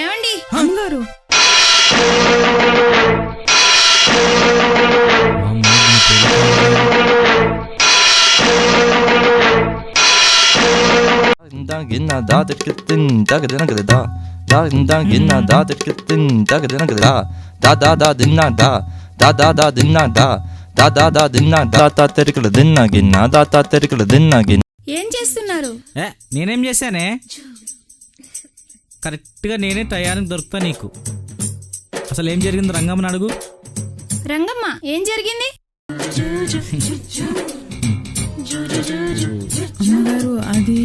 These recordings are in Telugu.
ఏమండి అమ్మగారు ఏం చేస్తున్నారు? నేనేం చేశానే? కరెక్ట్గా నేనే టయానికి దొరుకుతా నీకు. అసలు ఏం జరిగింది రంగమ్మని అడుగు. రంగమ్మ ఏం జరిగింది? అమ్మగారు అది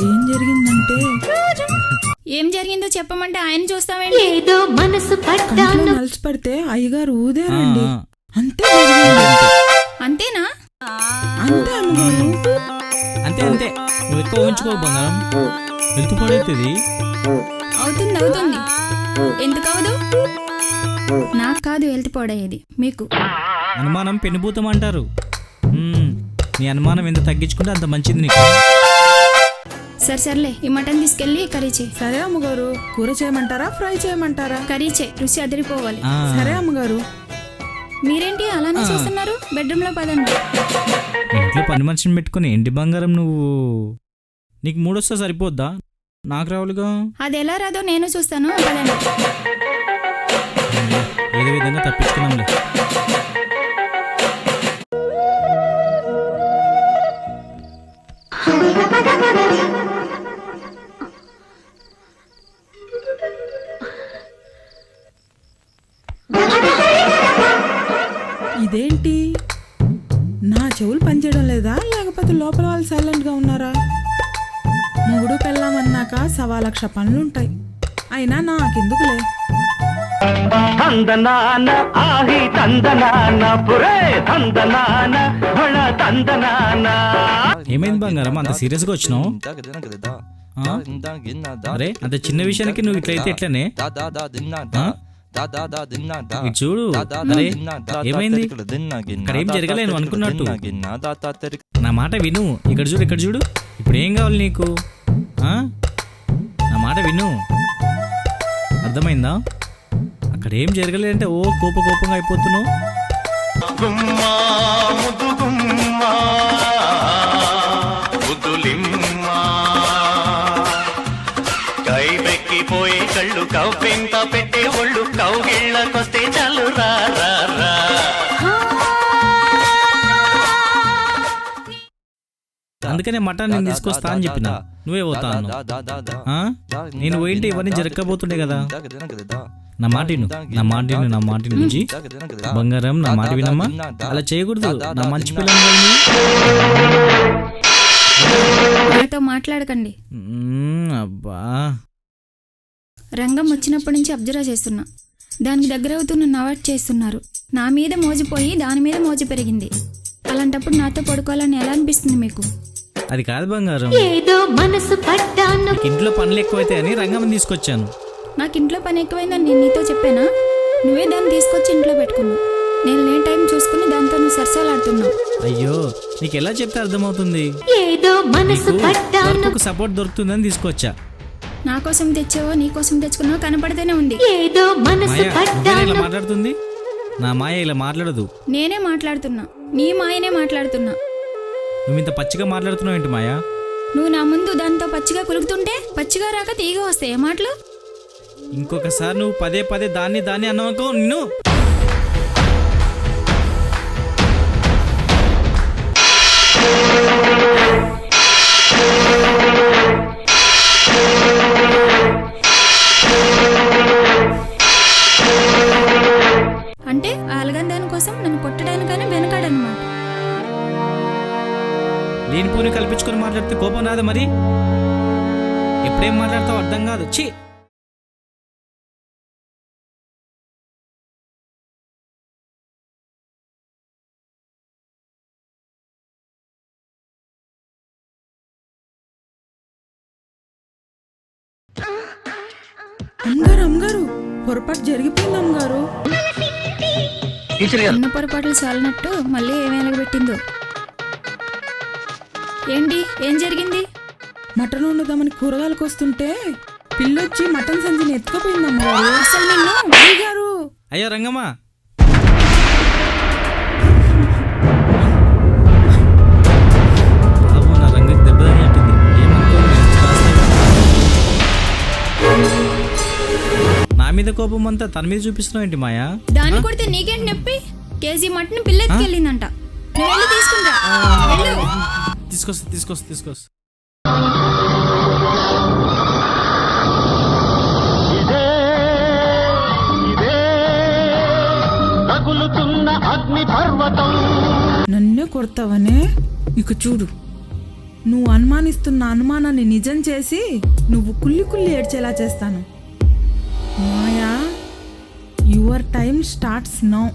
ఏం జరిగిందంటే ఏం జరిగిందో చెప్పమంటే ఆయన చూస్తామేంటి? ఏదో మనసు పట్టాను నలిసి పడితే అయ్యగారు ఊదేరండి. అంతే అంతేనా? అంతే అమ్మగారు. అంతే అంతే. నువ్వు ఎక్కువ ఉంచుకో బంగారం, వెళ్తూ పడవుతుంది. అవుతుంది అవుతుంది. ఎందుకు అవదు? నాకు కాదు వెళ్తూ పడేది, మీకు. అనుమానం పెనుభూతం అంటారు. నీ అనుమానం ఎంత తగ్గించుకుంటే అంత మంచిది నీకు. సర్లే, ఈ మటన్ తీసుకెళ్ళి కర్రీ చేయి. సరే అమ్మగారు. కూర చేయమంటారా, ఫ్రై చేయమంటారా? కర్రీ చేయి, రుచి అదిరిపోవాలి. సరే అమ్మగారు. మీరేంటి అలానే చూస్తున్నారు? బెడ్రూమ్ లో పదండి. ఇంట్లో పని మనిషిని పెట్టుకుని ఏంటి బంగారం నువ్వు? నీకు మూడొస్తా సరిపోద్దా? నాకు రావులుగా. అది ఎలా రాదో నేను చూస్తాను, పదండి. ఏదో విధంగా తప్పించుకున్నాంలే. ఇదేంటి, నా చెవులు పనిచేయడం లేదా, లేకపోతే లోపల వాళ్ళు సైలెంట్ గా ఉన్నారా? మొగుడు పెళ్ళామన్నాక 1,00,000 పనులుంటాయి. అయినా నాకెందుకులే. ఏమైంది బంగారం, అంత సీరియస్ గా వచ్చినావు? అరే అంత చిన్న విషయానికి నువ్వు ఇట్లయితే ఎట్లనే? చూడు, అరే ఏమైంది? ఇక్కడ ఏం జరగలేను అనుకున్నట్టు. నా మాట విను. ఇక్కడ చూడు, ఇక్కడ చూడు. ఇప్పుడు ఏం కావాలి నీకు? నా మాట విను, అర్థమైందా? అక్కడ ఏం జరగలేదంటే ఓ కోపంగా అయిపోతున్నావు. కైపెక్కిపోయే కళ్ళు కవ్వెంత పెట్టే ఒళ్ళు కౌగిళ్ళకొస్తే చాలు రా. అందుకనే మటన్ నేను తీసుకొస్తా అని చెప్పిన, నువ్వే పోతా అన్నావు. నేను పోయింటే ఇవన్నీ జరగకపోతుండే కదా. నా మాట నుంచి బంగారం, నా మాట వినమ్మా. అలా చేయకూడదు, నా మంచి పిల్లలు. నాతో మాట్లాడకండి. అబ్బా, రంగం వచ్చినప్పటి నుంచి అబ్జర్వ్ చేస్తున్నా. దానికి దగ్గర అవుతూ నన్ను అవాయిడ్ చేస్తున్నారు. నా మీద మోజిపోయి దాని మీద మోజు పెరిగింది. అలాంటప్పుడు నాతో పడుకోవాలని ఎలా అనిపిస్తుంది మీకు? అది కాదు బంగారం, ఏదో మనసు పట్టాను. ఇంట్లో పనులు ఎక్కువైతే అని రంగం తీసుకొచ్చాను. నాకు ఇంట్లో పని ఎక్కువైందని నేను నీతో చెప్పానా? నువ్వే దాన్ని తీసుకొచ్చి ఇంట్లో పెట్టుకున్నావు. నేను లేని టైం చూసుకుని దాంతో నువ్వు సరసాలాడుతున్నావు. అయ్యో, నీకు ఎలా చెప్తే అర్థమవుతుంది? ఏదో మనసు పట్టాను. సపోర్ట్ దొరుకుతుందని తీసుకొచ్చా. నా కోసం తెచ్చావో నీ కోసం తెచ్చుకున్నావో కనపడితేనే ఉంది. ఏదో మనసు పట్టాను. ఇలా మాట్లాడుతుంది. నా మాయ ఇలా మాట్లాడదు. నేనే మాట్లాడుతున్నా, నీ మాయనే మాట్లాడుతున్నా. నువ్వు ఇంత పచ్చిగా మాట్లాడుతున్నావు ఏంటి మాయా? నువ్వు నా ముందు దాంతో పచ్చిగా కులుకుతుంటే పచ్చిగా రాక తీగ వస్తాయి మాటలు. ఇంకొకసారి నువ్వు పదే దాన్ని అన్నావనుకో నిన్ను. అంటే ఆలగందాని కోసం నన్ను కొట్టడానికని వెనకాడనమాట. లేని పూని కల్పించుకొని మాట్లాడితే కోపం రాదు మరి? ఎప్పుడేం మాట్లాడతావు అర్థం కాదు. ఛీ, అమ్మగారు పొరపాటు జరిగిపోయింది అమ్మగారు. చిన్న పొరపాట్లు చాలినట్టు మళ్ళీ ఏమేలా పెట్టిందో. ఏంటి ఏం జరిగింది? మటన్ వండుదామని కూరగాయలకు వస్తుంటే పిల్లొచ్చి మటన్ సంచిని ఎత్తుకుపోయింది అమ్మగారు. అసలు నిన్ను అయ్యగారు అయ్యా రంగమ్మ, బాబు నా రంగకి దెబ్బ తగిలినట్టుంది. ఏమనుకోండి, నా మీద కోపం అంతా తన మీద చూపిస్తున్నావు ఏంటి మాయా? దాన్ని కొడితే నీకేంటి నొప్పి? కేజీ మటన్ పిల్ల ఎత్తుకెళ్ళిందంట. నువ్వు వెళ్ళి తీసుకుంటా. వెళ్ళు. తీసుకొస్తా. నన్నే కొడతావనే? ఇక చూడు, నువ్వు అనుమానిస్తున్న అనుమానాన్ని నిజం చేసి నువ్వు కుల్లి ఏడ్చేలా చేస్తాను. మాయా, యువర్ టైం స్టార్ట్స్ నౌ.